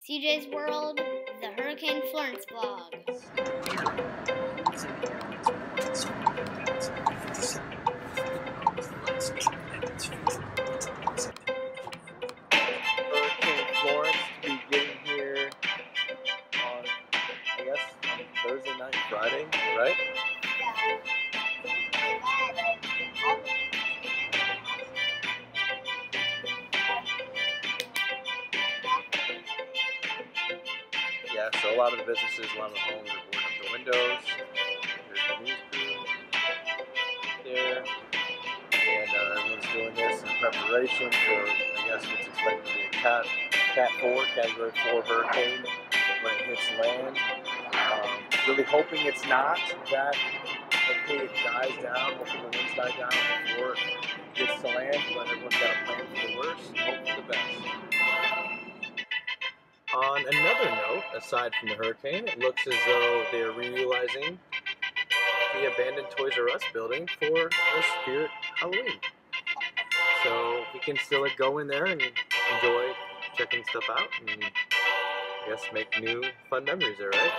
CJ's World, the Hurricane Florence vlog. Hurricane Florence to be getting here on, I guess, on Thursday night, Friday, right? Yeah, so a lot of the businesses, a lot of the homes are boarding up the windows. There's the news crew there. And everyone's doing this in preparation for, I guess, what's expected to be a Category 4 hurricane when it hits land. Really hoping it's not that it dies down, hoping the winds die down before it gets to land, but everyone's got a plan for the worst and hope for the best. On another note, aside from the hurricane, it looks as though they are reutilizing the abandoned Toys R Us building for a Spirit Halloween. So we can still go in there and enjoy checking stuff out and I guess make new fun memories there, right?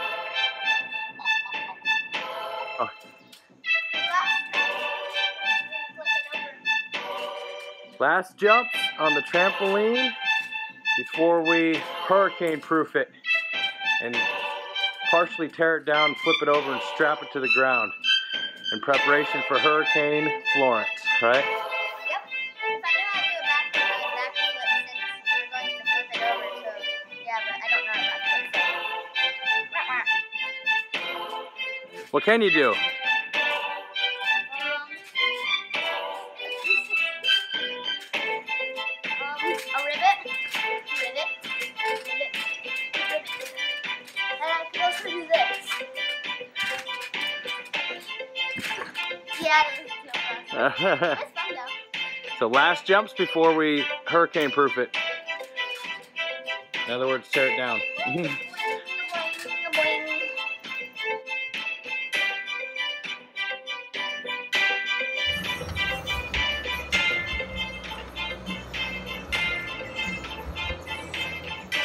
Oh. Last jumps on the trampoline before we hurricane proof it and partially tear it down, flip it over and strap it to the ground in preparation for Hurricane Florence, right? Yep. If I knew how to do a backflip since we're going to flip it over, so yeah, but I don't know how to backflip. What can you do? A rivet. And I can also do this. Yeah, it's no problem. It's fun though. So last jumps before we hurricane proof it. In other words, tear it down.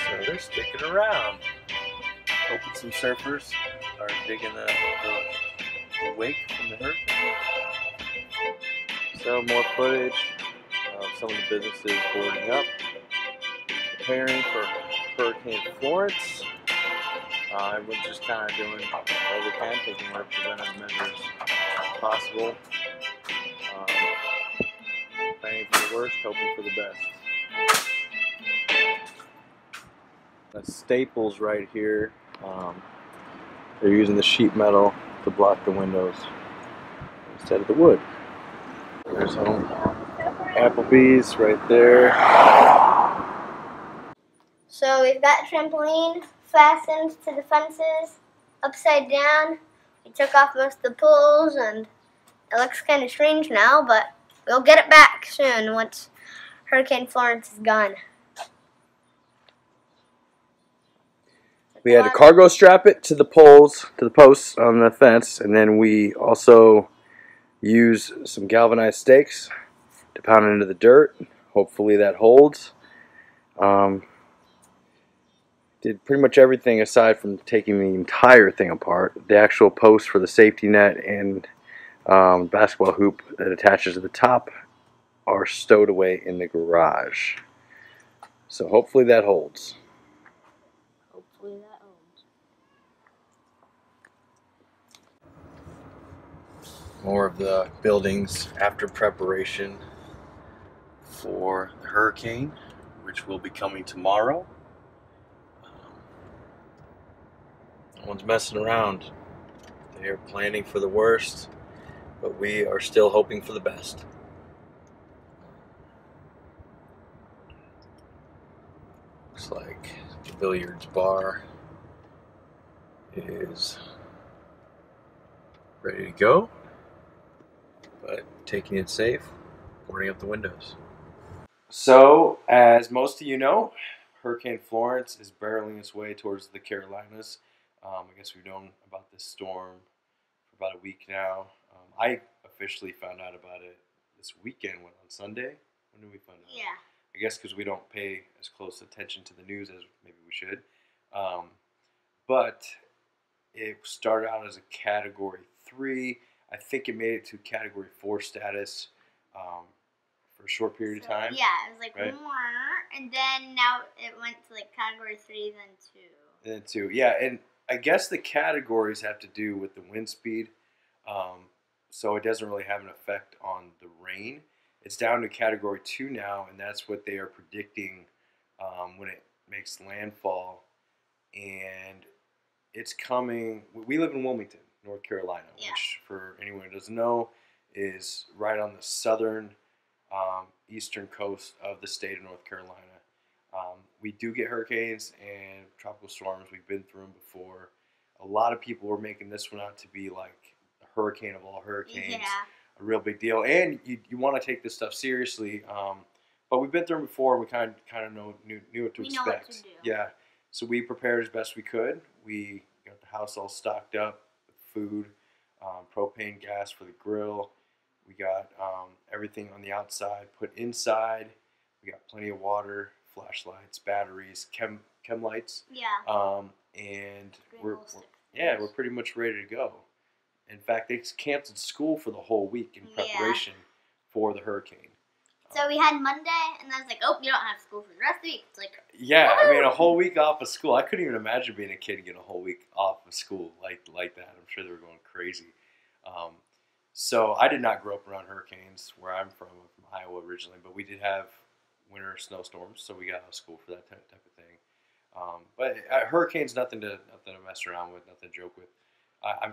So they're sticking around. Hoping some surfers are digging the wake from the hurricane. So more footage of some of the businesses boarding up, preparing for Hurricane Florence. Everyone's just kind of doing what they can, taking whatever preventative measures possible. Planning for the worst, hoping for the best. The staples right here. They're using the sheet metal to block the windows instead of the wood. There's home Applebee's right there. So we've got trampoline fastened to the fences, upside down. We took off most of the poles and it looks kind of strange now, but we'll get it back soon once Hurricane Florence is gone. We had to cargo strap it to the poles, to the posts on the fence, and then we also use some galvanized stakes to pound it into the dirt. Hopefully that holds. Did pretty much everything aside from taking the entire thing apart. The actual post for the safety net and basketball hoop that attaches to the top are stowed away in the garage. So hopefully that holds. Hopefully that holds. More of the buildings after preparation for the hurricane, which will be coming tomorrow. No one's messing around. They are planning for the worst, but we are still hoping for the best. Looks like the billiards bar is ready to go, but taking it safe, boarding up the windows. So, as most of you know, Hurricane Florence is barreling its way towards the Carolinas. I guess we've known about this storm for about a week now. I officially found out about it this weekend, on Sunday. When did we find out? Yeah. I guess because we don't pay as close attention to the news as maybe we should. But it started out as a Category 3. I think it made it to Category 4 status for a short period of time. Yeah, it was like right? more, and then now it went to like Category 3, then 2. And then 2, yeah, and I guess the categories have to do with the wind speed, so it doesn't really have an effect on the rain. It's down to Category 2 now, and that's what they are predicting when it makes landfall. And it's coming. We live in Wilmington, North Carolina, which, for anyone who doesn't know, is right on the southern eastern coast of the state of North Carolina. We do get hurricanes and tropical storms. We've been through them before. A lot of people were making this one out to be like the hurricane of all hurricanes, a real big deal. And you want to take this stuff seriously. But we've been through them before. We kind of knew what to expect. Know what to do. Yeah. So we prepared as best we could. We got the house all stocked up with food, propane gas for the grill. We got everything on the outside put inside. We got plenty of water, flashlights, batteries, chem lights. Yeah. And we're pretty much ready to go. In fact, they canceled school for the whole week in preparation for the hurricane. So we had Monday, and I was like, oh, you don't have school for the rest of the week. It's like, yeah, I mean, a whole week off of school. I couldn't even imagine being a kid and getting a whole week off of school like that. I'm sure they were going crazy. So I did not grow up around hurricanes where I'm from Iowa originally, but we did have winter snowstorms, so we got out of school for that type of thing. But hurricanes, nothing to mess around with, nothing to joke with. I'm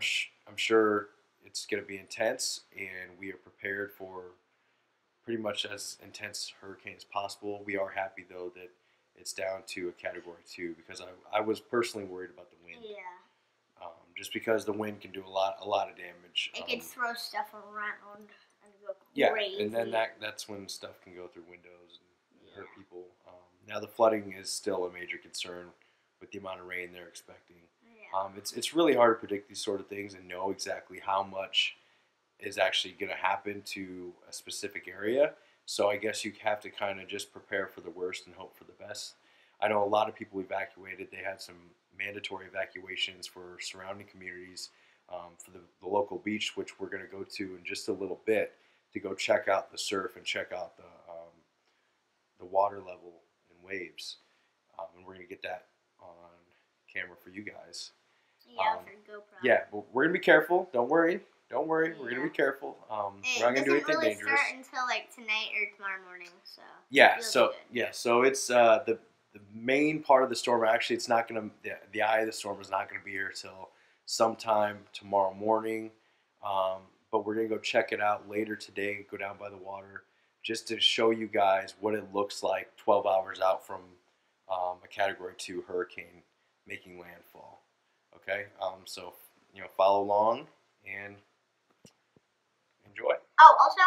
sure it's going to be intense, and we are prepared for pretty much as intense hurricane as possible. We are happy though that it's down to a Category 2 because I was personally worried about the wind. Yeah. Just because the wind can do a lot of damage. It can throw stuff around and go crazy. Yeah, and then that's when stuff can go through windows and hurt people. Now the flooding is still a major concern with the amount of rain they're expecting. Yeah. It's really hard to predict these sort of things and know exactly how much is actually going to happen to a specific area. So I guess you have to kind of just prepare for the worst and hope for the best. I know a lot of people evacuated. They had some mandatory evacuations for surrounding communities, for the local beach, which we're going to go to in just a little bit, to go check out the surf and check out the water level and waves. And we're going to get that on camera for you guys. Yeah, for GoPro. Yeah, but we're going to be careful. Don't worry. We're going to be careful. We're not going to do anything dangerous. It doesn't really start until like tonight or tomorrow morning. So so it's the main part of the storm. Actually, it's not going to. The eye of the storm is not going to be here till sometime tomorrow morning. But we're going to go check it out later today. Go down by the water just to show you guys what it looks like 12 hours out from a Category 2 hurricane making landfall. Okay, so follow along and enjoy. Oh, also,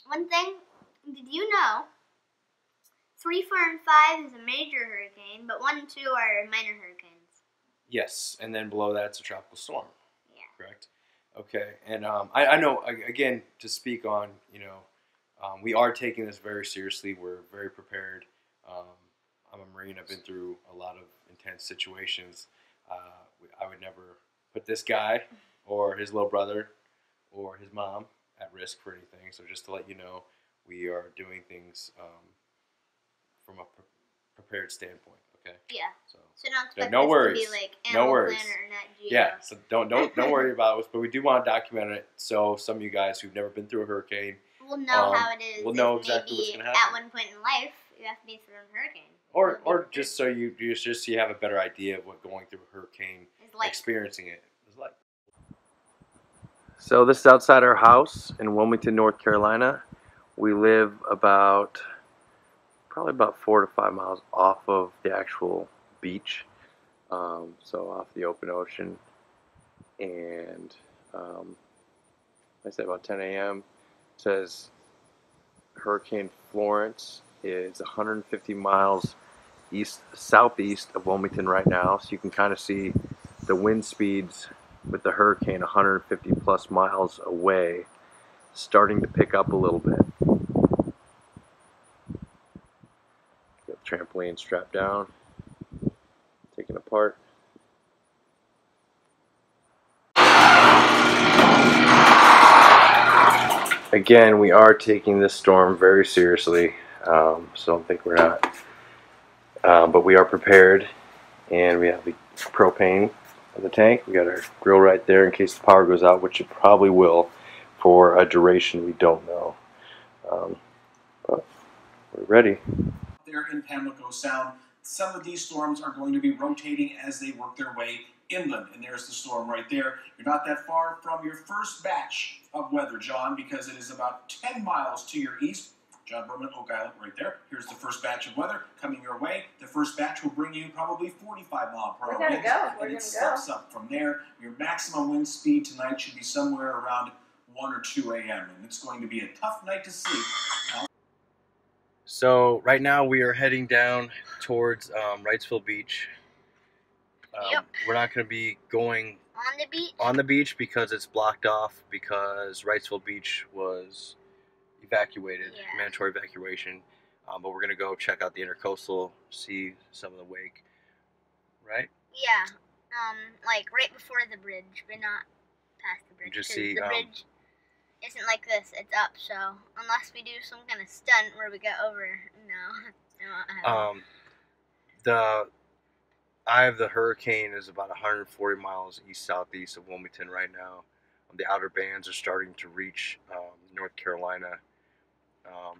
one thing, did you know 3, 4, and 5 is a major hurricane, but 1 and 2 are minor hurricanes? Yes, and then below that it's a tropical storm. Yeah. Correct? Okay, and I know, again, to speak on, we are taking this very seriously. We're very prepared. I'm a Marine. I've been through a lot of intense situations. I would never put this guy or his little brother or his mom at risk for anything. So just to let you know, we are doing things from a prepared standpoint. Okay. Yeah. So don't expect no worries. To be like No worries. Planet or Nat Geo. Yeah. So don't worry about us. But we do want to document it so some of you guys who've never been through a hurricane will know how it is. We'll know exactly what's going to happen. At one point in life, you have to be through a hurricane. Or just so you have a better idea of what going through a hurricane, experiencing it, is like. So this is outside our house in Wilmington, North Carolina. We live probably about 4 to 5 miles off of the actual beach, so off the open ocean. And I said about 10 a.m. It says Hurricane Florence is 150 miles southeast of Wilmington right now, so you can kind of see the wind speeds with the hurricane 150 plus miles away starting to pick up a little bit. trampoline strapped down, taken apart. Again, we are taking this storm very seriously, so don't think we're not. But we are prepared, and we have the propane in the tank. We got our grill right there in case the power goes out, which it probably will for a duration we don't know. But we're ready. There in Pamlico Sound, some of these storms are going to be rotating as they work their way inland, and there's the storm right there. You're not that far from your first batch of weather, John, because it is about 10 miles to your east. John Berman, Oak Island, right there. Here's the first batch of weather coming your way. The first batch will bring you probably 45 mile per hour winds, and it steps up from there. Your maximum wind speed tonight should be somewhere around 1 or 2 a.m., and it's going to be a tough night to sleep. So right now we are heading down towards Wrightsville Beach. Yep. We're not going to be going On the beach because it's blocked off because Wrightsville Beach was evacuated, mandatory evacuation. But we're going to go check out the intercoastal, see some of the wake. Right? Yeah. Like right before the bridge, but not past the bridge. Just see the bridge isn't like this, it's up, so unless we do some kind of stunt where we go over, no. The eye of the hurricane is about 140 miles east-southeast of Wilmington right now. The outer bands are starting to reach North Carolina,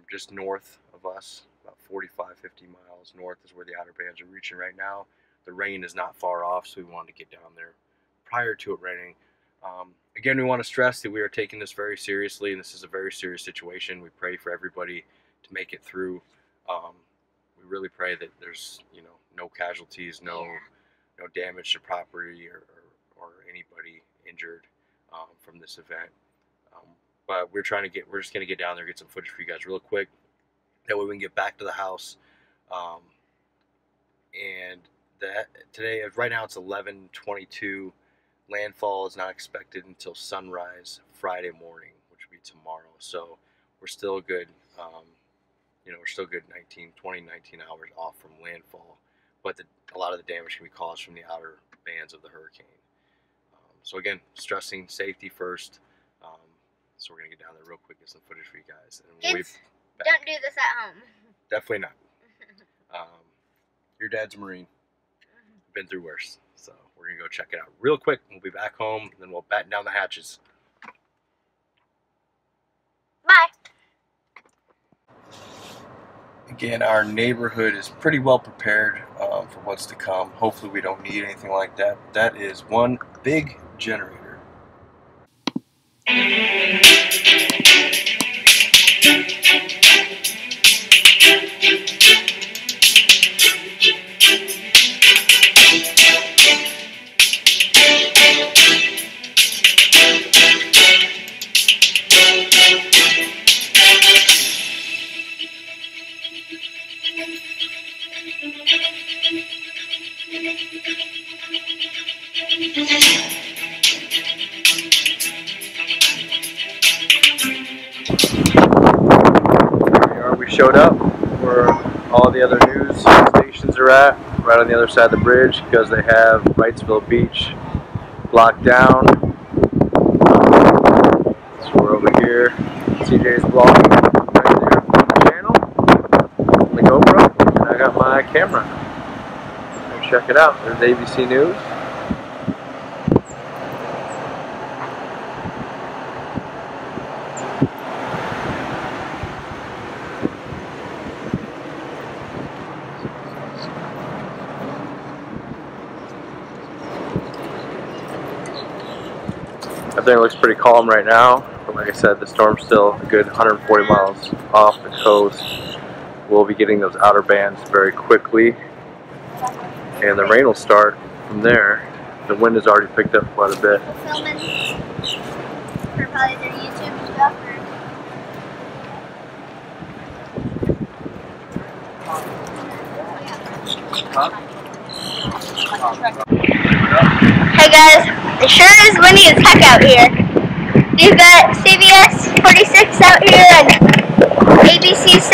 just north of us, about 45, 50 miles north is where the outer bands are reaching right now. The rain is not far off, so we wanted to get down there prior to it raining. Again, we want to stress that we are taking this very seriously, and this is a very serious situation. We pray for everybody to make it through. We really pray that there's, no casualties, no damage to property or anybody injured from this event. But we're just gonna get down there and get some footage for you guys real quick. That way we can get back to the house. And today, right now it's 11:22. Landfall is not expected until sunrise Friday morning, which will be tomorrow. So we're still good, we're still good 19 hours off from landfall. But a lot of the damage can be caused from the outer bands of the hurricane. So again, stressing safety first. So we're going to get down there real quick, get some footage for you guys. And Kids, don't do this at home. Definitely not. Your dad's a Marine. Been through worse. So we're going to go check it out real quick. We'll be back home, and then we'll batten down the hatches. Bye. Again, our neighborhood is pretty well prepared for what's to come. Hopefully we don't need anything like that. That is one big generator. We showed up where all the other news stations are at, right on the other side of the bridge, because they have Wrightsville Beach locked down. So we're over here. CJ's vlogging right there on the channel, on the GoPro, and I got my camera. So check it out. There's ABC News. Everything looks pretty calm right now, but like I said, the storm's still a good 140 miles off the coast. We'll be getting those outer bands very quickly, and the rain will start from there. The wind has already picked up quite a bit. Filming for probably their YouTube stuff. Hey guys, it sure is windy as heck out here. You've got CBS 46 out here and ABC 7.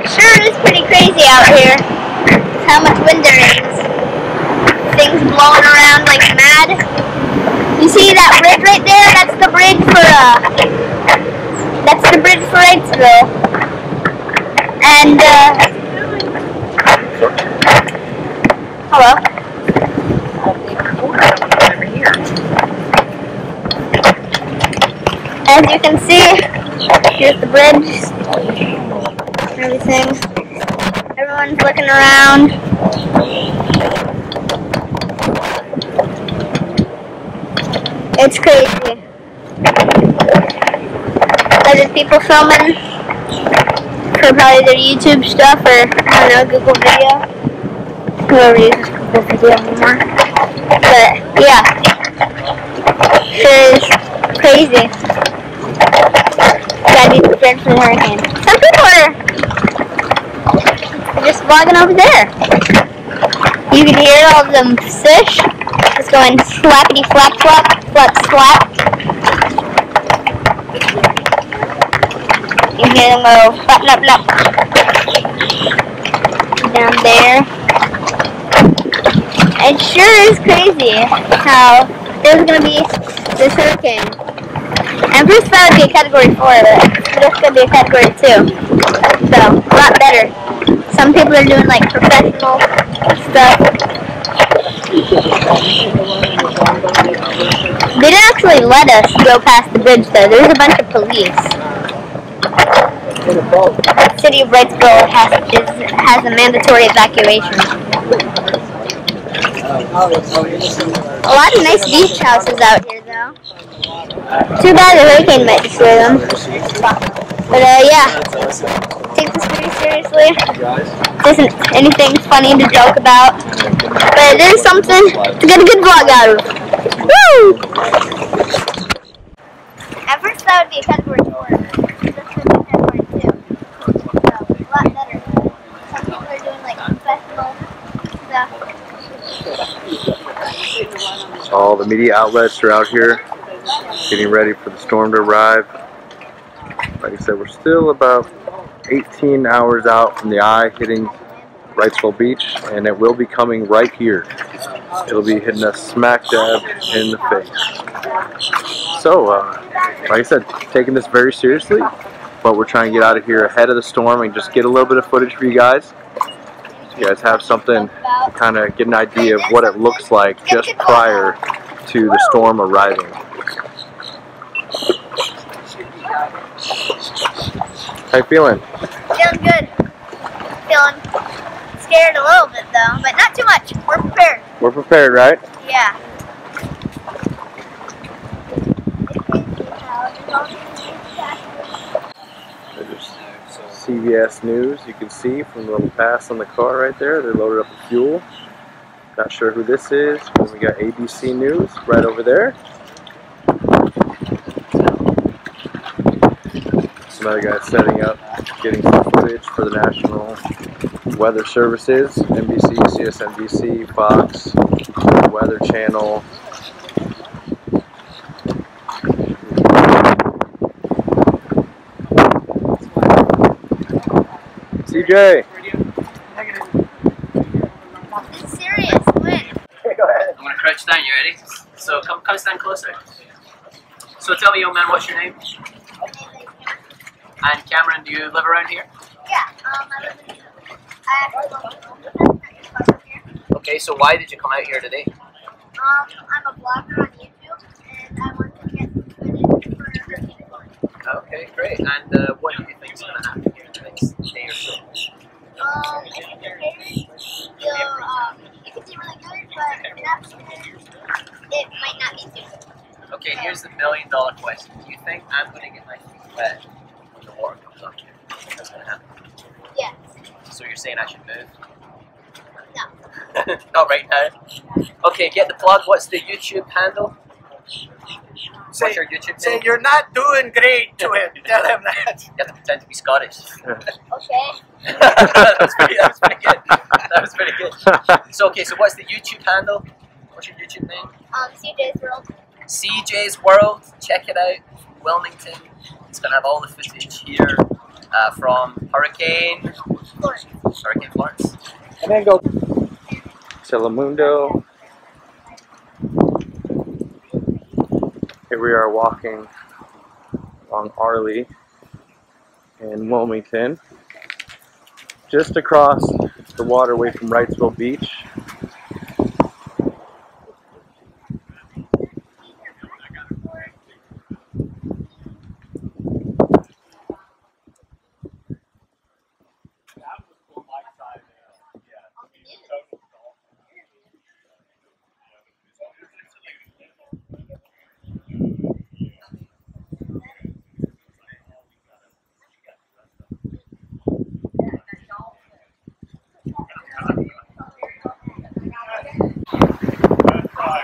It's sure is pretty crazy out here. How much wind there is. Things blowing around like mad. You see that bridge right there? That's the bridge for Wrightsville. And hello. As you can see, here's the bridge. Everything. Everyone's looking around. It's crazy. There's people filming for probably their YouTube stuff or, I don't know, Google Video. Whoever uses Google Video anymore. But, yeah. Sure is crazy. Gotta be prepared for the hurricane. Some people are just vlogging over there. You can hear all of them fish just going slappity flap flap flap slap. You can hear them go flap flap flap down there. It sure is crazy how there's gonna be this hurricane. And first that would be a category 4, but this could be a category 2. So, a lot better. Some people are doing like professional stuff. They didn't actually let us go past the bridge though. There's a bunch of police. The city of Wrightsville has a mandatory evacuation. A lot of nice beach houses out here though. Too bad the hurricane might destroy them. But yeah, take this pretty seriously. This isn't anything funny to joke about, but it is something to get a good vlog out of. Woo! At first that would be a category 4. This would be a category 2. So, a lot better. Some people are doing like professional stuff. All the media outlets are out here getting ready for the storm to arrive. Like I said, we're still about 18 hours out from the eye hitting Wrightsville Beach, and it will be coming right here. It'll be hitting us smack dab in the face. So, like I said, taking this very seriously, but we're trying to get out of here ahead of the storm and just get a little bit of footage for you guys. So you guys have something, kind of get an idea of what it looks like just prior to the storm arriving. How you feeling? Feeling good. Feeling scared a little bit though, but not too much. We're prepared. We're prepared, right? Yeah. There's CBS News, you can see from the little pass on the car right there. They loaded up the fuel. Not sure who this is, but we got ABC News right over there. Some other guys setting up, getting some footage for the National Weather Services, NBC, CSNBC, Fox, Weather Channel. CJ! It's serious. Win. Go ahead. I'm gonna crouch down, you ready? So come stand closer. So tell me, young man, what's your name? And Cameron, do you live around here? Yeah, I live in here. Okay, so why did you come out here today? I'm a blogger on YouTube, and I want to get some footage for hurricane warning. Okay, great. And what do you think is going to happen here in the next day or so? If you're prepared, you can see really good, but if you're not prepared, it might not be too good. Okay, here's the $1 million question. Do you think I'm going to get my feet wet when the water comes up here? That's going to happen. Yes. So you're saying I should move? No. Not right now. Okay, get the plug. What's the YouTube handle? What's your YouTube name? Say you're not doing great to him. Tell him that. You have to pretend to be Scottish. Okay. that was pretty good. That was pretty good. So okay, so what's the YouTube handle? What's your YouTube name? CJ's World. CJ's World. Check it out. Wilmington. It's gonna have all the footage here. from Hurricane Florence. And then go Telemundo. Here we are walking along Arley in Wilmington, just across the waterway from Wrightsville Beach.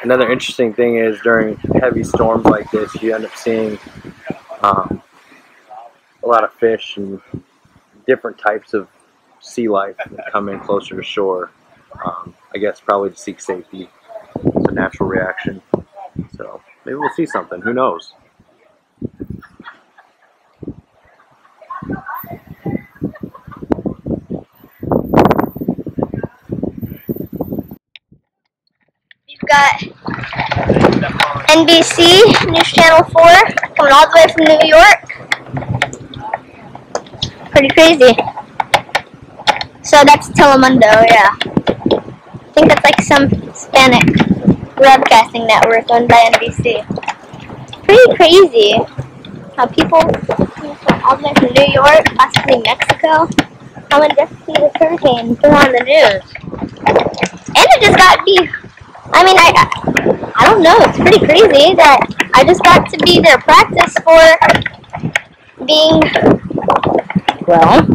Another interesting thing is during heavy storms like this, you end up seeing a lot of fish and different types of sea life that come in closer to shore. I guess probably to seek safety. It's a natural reaction. So maybe we'll see something. Who knows? We've got NBC, News Channel 4, coming all the way from New York. Pretty crazy. So that's Telemundo, yeah. I think that's like some Hispanic broadcasting network owned by NBC. Pretty crazy how people from all the way from New York, possibly Mexico, come and just see this hurricane put on the news. And it just got me. I mean, I don't know, it's pretty crazy that I just got to be their practice for being, well,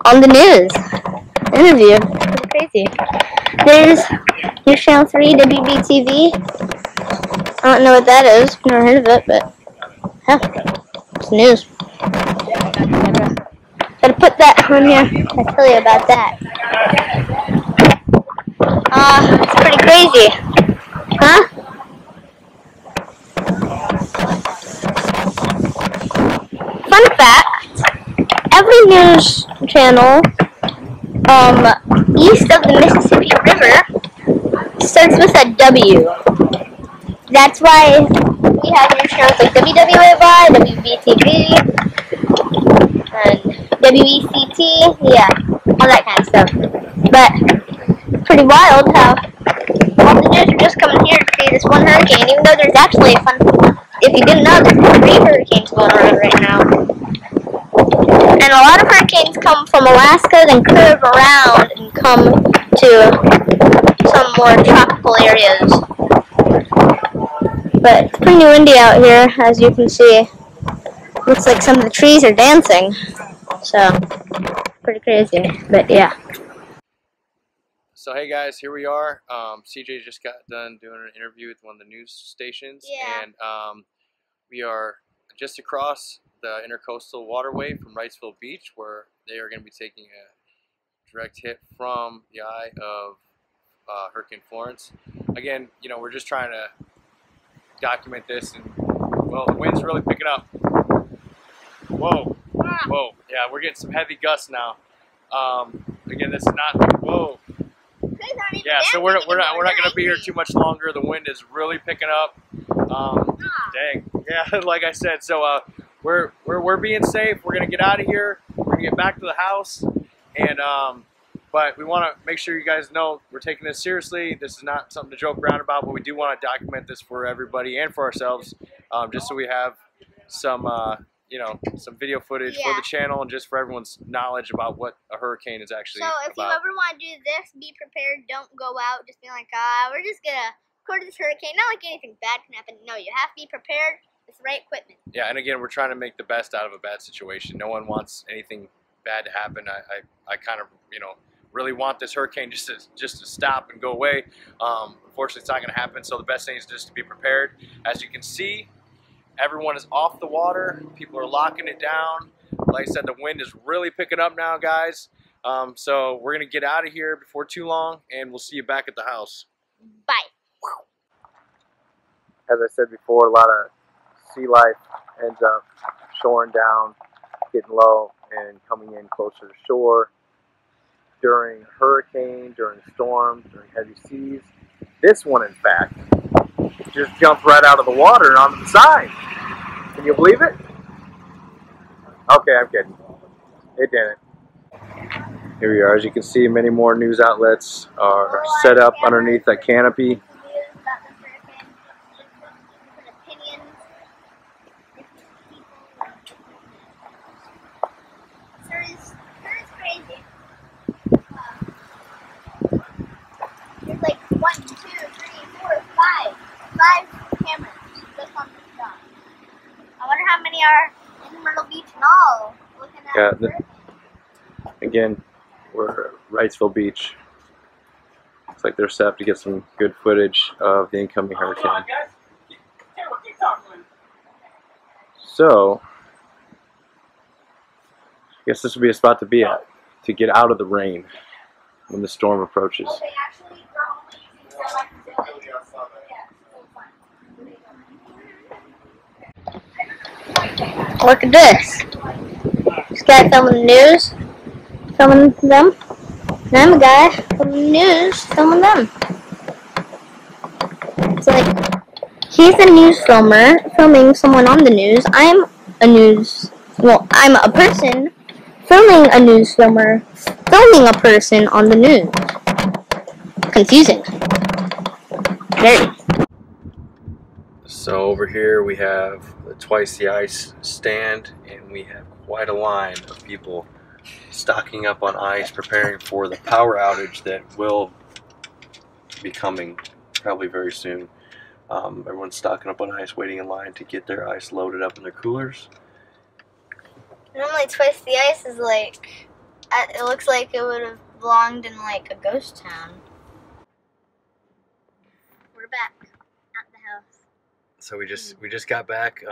on the news, interviewed. Pretty crazy. There's News Channel 3, WBTV. I don't know what that is, never heard of it, but yeah, it's news. Gotta put that on here. I'll tell you about that. It's pretty crazy. Huh? Fun fact, every news channel east of the Mississippi River starts with a W. That's why we have news channels like WWAY, WBTV, and WECT, yeah, all that kind of stuff. But pretty wild how all the news are just coming here to see this one hurricane, even though there's actually a fun, if you didn't know, there's 3 hurricanes going on right now. And a lot of hurricanes come from Alaska, then curve around and come to some more tropical areas. But it's pretty windy out here, as you can see. Looks like some of the trees are dancing. So, pretty crazy, but yeah. So hey guys, here we are. CJ just got done doing an interview with one of the news stations, Yeah. and we are just across the intercoastal waterway from Wrightsville Beach, where they are going to be taking a direct hit from the eye of Hurricane Florence. Again, you know, we're just trying to document this, and well, the wind's really picking up. Whoa, whoa, yeah, we're getting some heavy gusts now. Again, this is not, whoa. Yeah, so we're not going to be here too much longer. The wind is really picking up. Dang, yeah, like I said, so we're being safe. We're going to get out of here. We're going to get back to the house, and but we want to make sure you guys know we're taking this seriously. This is not something to joke around about, but we do want to document this for everybody and for ourselves, just so we have some you know, some video footage for the channel and just for everyone's knowledge about what a hurricane is actually about. So if you ever want to do this, be prepared. Don't go out just being like, we're just going to record this hurricane. Not like anything bad can happen. No, you have to be prepared with the right equipment. Yeah, and again, we're trying to make the best out of a bad situation. No one wants anything bad to happen. I kind of, you know, really want this hurricane just to stop and go away. Unfortunately, it's not going to happen, so the best thing is just to be prepared. As you can see, everyone is off the water. People are locking it down. Like I said, the wind is really picking up now, guys. So we're going to get out of here before too long, and we'll see you back at the house. Bye. As I said before, a lot of sea life ends up shoring down, getting low, and coming in closer to shore during hurricane, during storms, during heavy seas. This one, in fact, just jumped right out of the water and onto the side. Can you believe it? Okay, I'm kidding. It didn't. Here we are. As you can see, many more news outlets are set up underneath that canopy. There's like 1, 2, 3, 4, 5 cameras just on this dock. I wonder how many are in Myrtle Beach and all looking at the hurricane. Again, we're at Wrightsville Beach. Looks like they're set up to get some good footage of the incoming hurricane. So, I guess this would be a spot to be at, to get out of the rain when the storm approaches. Look at this. This guy filming the news, filming them. And I'm a guy filming the news, filming them. It's like, he's a news filmer, filming someone on the news. I'm a person filming a news filmer, filming a person on the news. Confusing. Very. So over here we have the Twice the Ice stand, and we have quite a line of people stocking up on ice, preparing for the power outage that will be coming probably very soon. Everyone's stocking up on ice, waiting in line to get their ice loaded up in their coolers. Normally Twice the Ice is like, it looks like it would have belonged in like a ghost town. We're back at the house. So we just got back.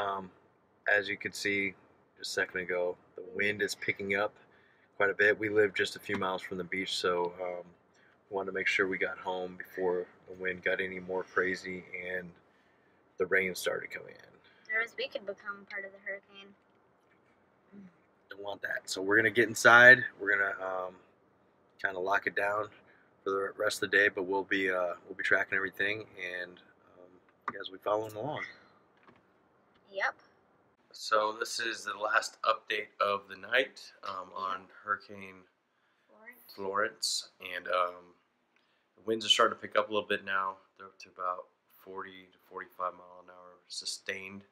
As you could see just a second ago, the wind is picking up quite a bit. We live just a few miles from the beach, so we wanted to make sure we got home before the wind got any more crazy and the rain started coming in. Or as we could become part of the hurricane. Don't want that. So we're gonna get inside. We're gonna kind of lock it down for the rest of the day, but we'll be tracking everything, and you guys will be following along. Yep. So this is the last update of the night on Hurricane Florence, and the winds are starting to pick up a little bit now. They're up to about 40 to 45 mile an hour sustained,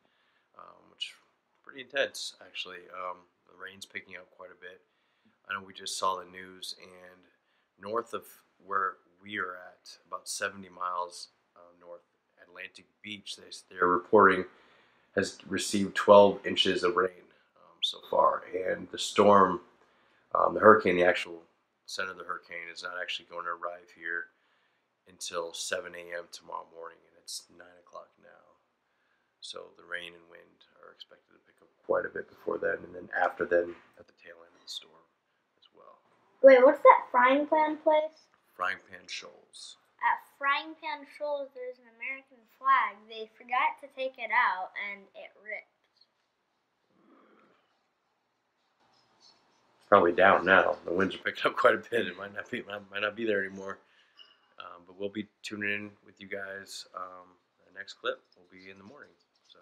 which is pretty intense actually. The rain's picking up quite a bit. I know we just saw the news, and north of where we are at, about 70 miles north, Atlantic Beach, they're reporting has received 12 inches of rain so far, and the storm, the hurricane, the actual center of the hurricane is not actually going to arrive here until 7 a.m. tomorrow morning, and it's 9 o'clock now. So the rain and wind are expected to pick up quite a bit before then, and then after then at the tail end of the storm as well. Wait, what's that Frying Pan place? Frying Pan Shoals. At Frying Pan Shoals, there's an American flag. They forgot to take it out, and it ripped. It's probably down now. The winds are picking up quite a bit. It might not be there anymore. But we'll be tuning in with you guys. The next clip will be in the morning. So.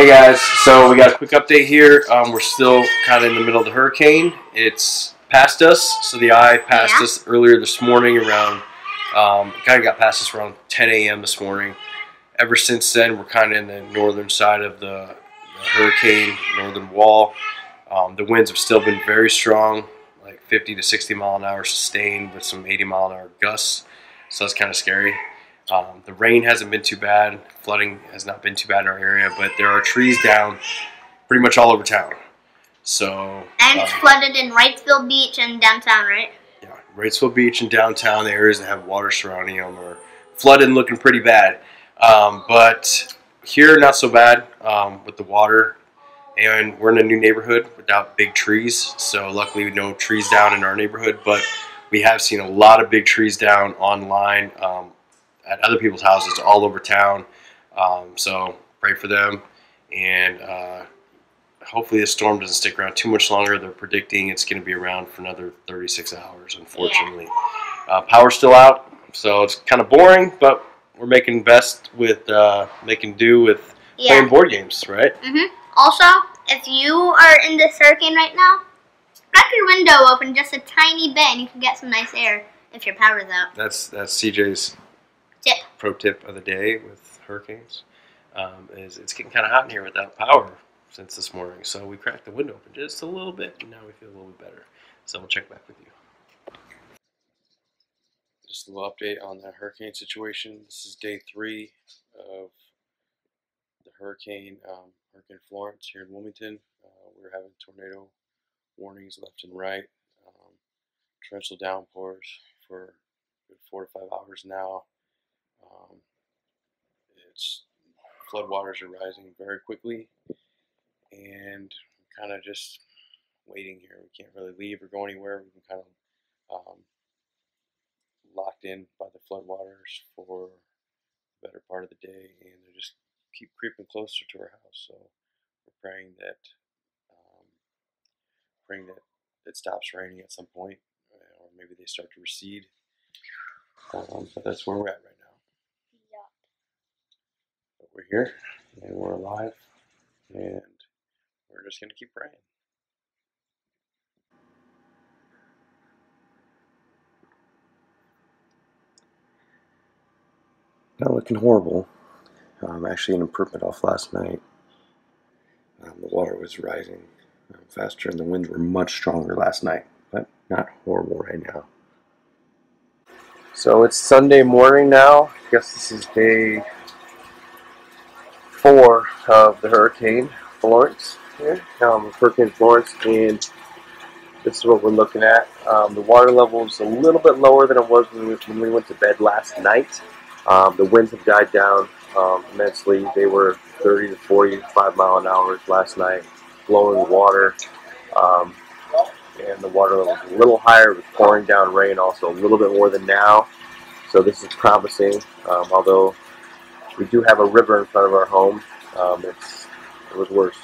Hey guys, so we got a quick update here. We're still kind of in the middle of the hurricane. It's past us, so the eye passed us earlier this morning around, kind of got past us around 10 a.m. this morning. Ever since then, we're kind of in the northern side of the hurricane, northern wall. The winds have still been very strong, like 50 to 60 mile an hour sustained with some 80 mile an hour gusts, so that's kind of scary. The rain hasn't been too bad. Flooding has not been too bad in our area, but there are trees down pretty much all over town. So and it's flooded in Wrightsville Beach and downtown, right? Yeah, Wrightsville Beach and downtown, the areas that have water surrounding them, are flooded and looking pretty bad. But here, not so bad with the water. And we're in a new neighborhood without big trees, so luckily no trees down in our neighborhood. But we have seen a lot of big trees down online. At other people's houses all over town, so pray for them, and hopefully the storm doesn't stick around too much longer. They're predicting it's going to be around for another 36 hours, unfortunately. Power's still out, so it's kind of boring, but we're making best with making do with playing board games, right? Also, if you are in this hurricane right now, crack your window open just a tiny bit and you can get some nice air if your power's out. That's CJ's pro tip of the day with hurricanes. Is it's getting kind of hot in here without power since this morning, so we cracked the window open just a little bit, and now we feel a little bit better. So we'll check back with you. Just a little update on the hurricane situation. This is day 3 of the hurricane, Hurricane Florence here in Wilmington. We're having tornado warnings left and right, torrential downpours for 4 to 5 hours now. It's floodwaters are rising very quickly, and I'm kind of just waiting here. We can't really leave or go anywhere. We've been kind of locked in by the floodwaters for the better part of the day, and they just keep creeping closer to our house. So we're praying that it stops raining at some point, or maybe they start to recede. But that's where we're at right now. But we're here, and we're alive, and we're just going to keep praying. Not looking horrible. Actually an improvement off last night. The water was rising faster, and the winds were much stronger last night, but not horrible right now. So it's Sunday morning now. I guess this is day 4 of the Hurricane Florence here. Hurricane Florence, and this is what we're looking at. The water level is a little bit lower than it was when we went to bed last night. The winds have died down immensely. They were 30 to 45 mile an hour last night, blowing water. And the water level was a little higher. It was pouring down rain also a little bit more than now. So this is promising, although we do have a river in front of our home. It was worse.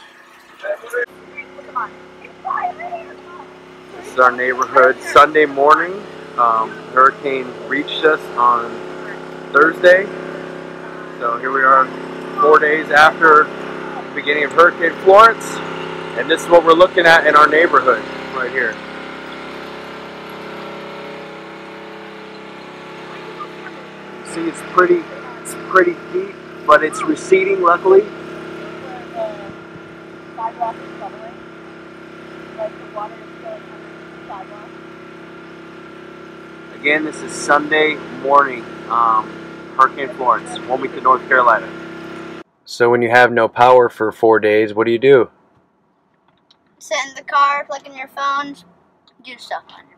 This is our neighborhood. Sunday morning, hurricane reached us on Thursday. So here we are 4 days after the beginning of Hurricane Florence. And this is what we're looking at in our neighborhood right here. See, it's pretty deep, but it's receding luckily. Again, this is Sunday morning, Hurricane Florence, Wilmington, North Carolina. So when you have no power for 4 days, what do you do? Sit in the car, plug in your phones, do stuff on your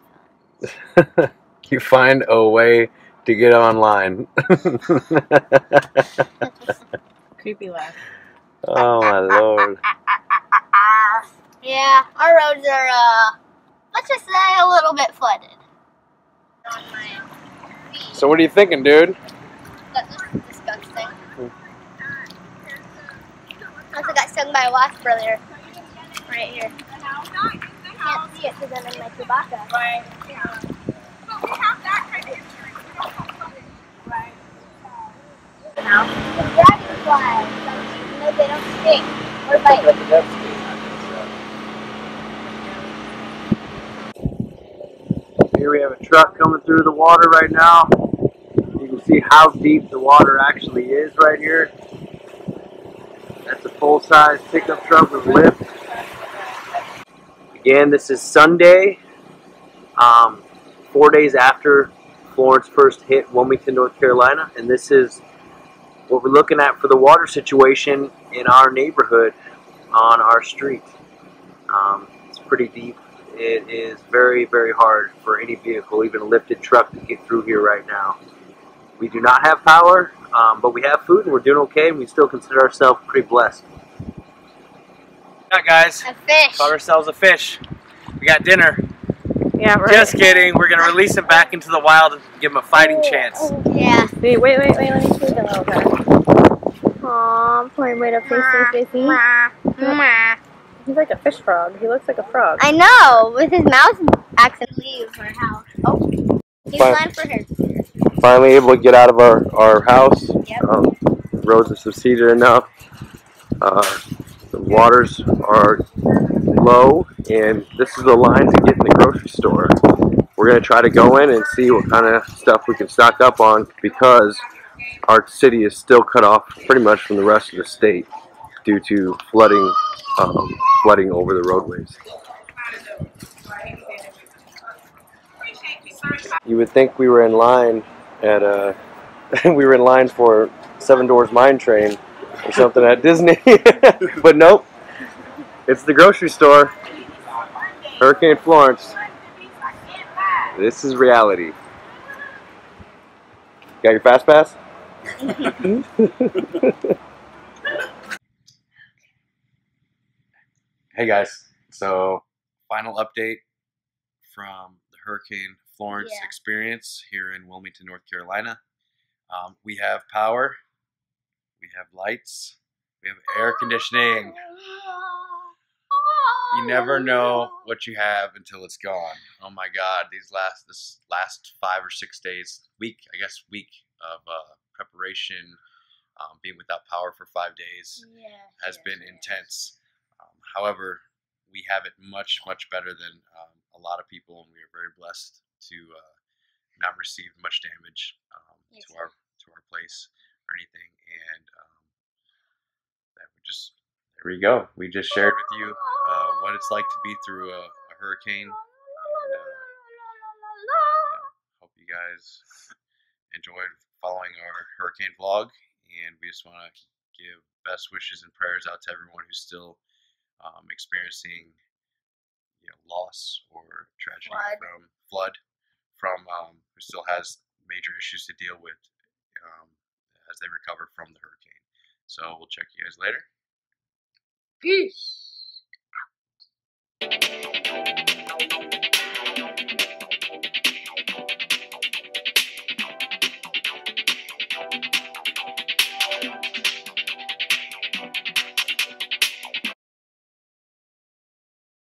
phone. You find a way to get online. Creepy laugh. Oh my lord. Yeah, our roads are, let's just say, a little bit flooded. So what are you thinking, dude? That looks disgusting. I also got stung by a wasp earlier. Right here. Can't see it because I'm in my Chewbacca. Right. Yeah. But we have that kind of insurance. Right. Now. The dragonflies. No, they don't stink. Or bike. Here we have a truck coming through the water right now. You can see how deep the water actually is right here. That's a full-size pickup truck with lift. Again, this is Sunday, 4 days after Florence first hit Wilmington, North Carolina, and this is what we're looking at for the water situation in our neighborhood on our street. It's pretty deep. It is very, very hard for any vehicle, even a lifted truck, to get through here right now. We do not have power, but we have food and we're doing okay, and we still consider ourselves pretty blessed. Yeah, guys. A fish. Caught ourselves a fish. We got dinner. Yeah, right. Just kidding. We're gonna release him back into the wild and give him a fighting chance. Yeah. Wait, let me see the little guy. Aww, poor little fishy. He's like a fish frog. He looks like a frog. I know, with his mouth accent leave our house. Oh, he's flying for her. Finally able to get out of our house. Yep. Roads have subsided enough. The waters are low, and this is the line to get in the grocery store. We're going to try to go in and see what kind of stuff we can stock up on, because our city is still cut off pretty much from the rest of the state due to flooding over the roadways. You would think we were in line at we were in line for Seven Doors Mine Train or something at Disney, but nope. It's the grocery store. Hurricane Florence. This is reality. Got your fast pass? Hey guys, so final update from the Hurricane Florence experience here in Wilmington, North Carolina. We have power, we have lights, we have air conditioning. You never know what you have until it's gone. Oh my God, this last 5 or 6 days, week of preparation, being without power for 5 days has been intense. However, we have it much better than a lot of people, and we are very blessed to not receive much damage to our place or anything. And there we go. We just shared with you what it's like to be through a hurricane. And hope you guys enjoyed following our hurricane vlog. And we just want to give best wishes and prayers out to everyone who's still experiencing loss or tragedy from flood, who still has major issues to deal with as they recover from the hurricane. So we'll check you guys later. Peace.